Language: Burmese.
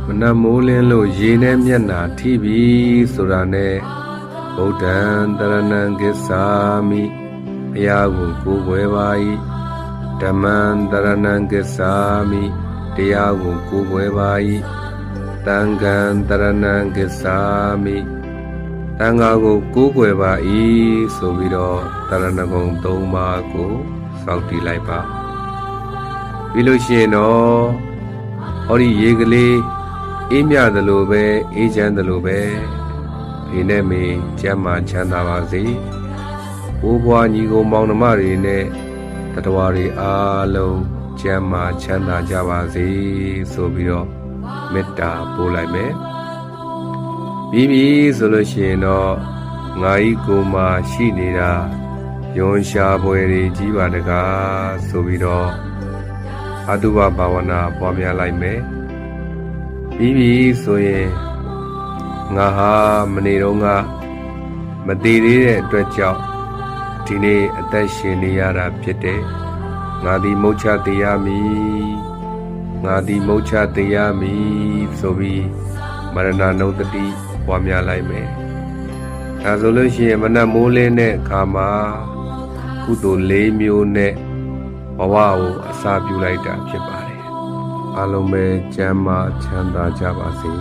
မနက်မိုးလင်းလို့ရေနဲ့မျက်နှာထိပြီဆိုတာနဲ့ဗုဒ္ဓံတရဏံဂစ္ဆာမိဘုရားကိုကိုးကွယ်ပါ၏ဓမ္မံတရဏံဂစ္ဆာမိတရားကိုကိုးကွယ်ပါ၏သံဃံတရဏံဂစ္ဆာမိသံဃာကိုကိုးကွယ်ပါ၏ဆိုပြီးတော့တရဏဂုံ၃ပါးကိုစောင့်တည်လိုက်ပါပြီးလို့ရှိရင်တော့ဟောဒီရေကလေးအေးမြသလိုပဲအေးချမ်းသလိုပဲဒီနဲ့မေကျမ်းမာချမ်းသာပါစေဘိုးဘွားညီကိုမောင်နှမတွေနဲ့တတဝါတွေအားလုံးကျမ်းမာချမ်းသာကြပါစေဆိုပြီးတော့မေတ္တာပို့လိုက်မယ်ပြီးပြီဆိုလို့ရှိရင်တော့ငါဤကိုယ်မှာရှိနေတာယွန်ရှာပွဲတွေကြီးပါတကားဆိုပြီးတော့အတုပဘာဝနာပွားများလိုက်မယ်ပြီးပြီဆိုရင်ငါဟာမနေ့တုန်းကမတည်သေးတဲ့အတွက်ကြောင့်ဒီနေ့အသက်ရှင်နေရတာဖြစ်တယ်ငါသည်မုတ်ချတရားမည်ငါသည်မုတ်ချတရားမည်ဆိုပြီးမရဏနုတ္တိပွားများလိုက်မယ်ဒါဆိုလို့ရှိရင်မနက်မိုးလင်းတဲ့အခါမှာကုသိုလ်၄မျိုးနဲ့ဘဝကိုအစာပြုလိုက်တာဖြစ်ပါတယ်အားလုံးပဲကျမ်းမာချမ်းသာကြပါစေ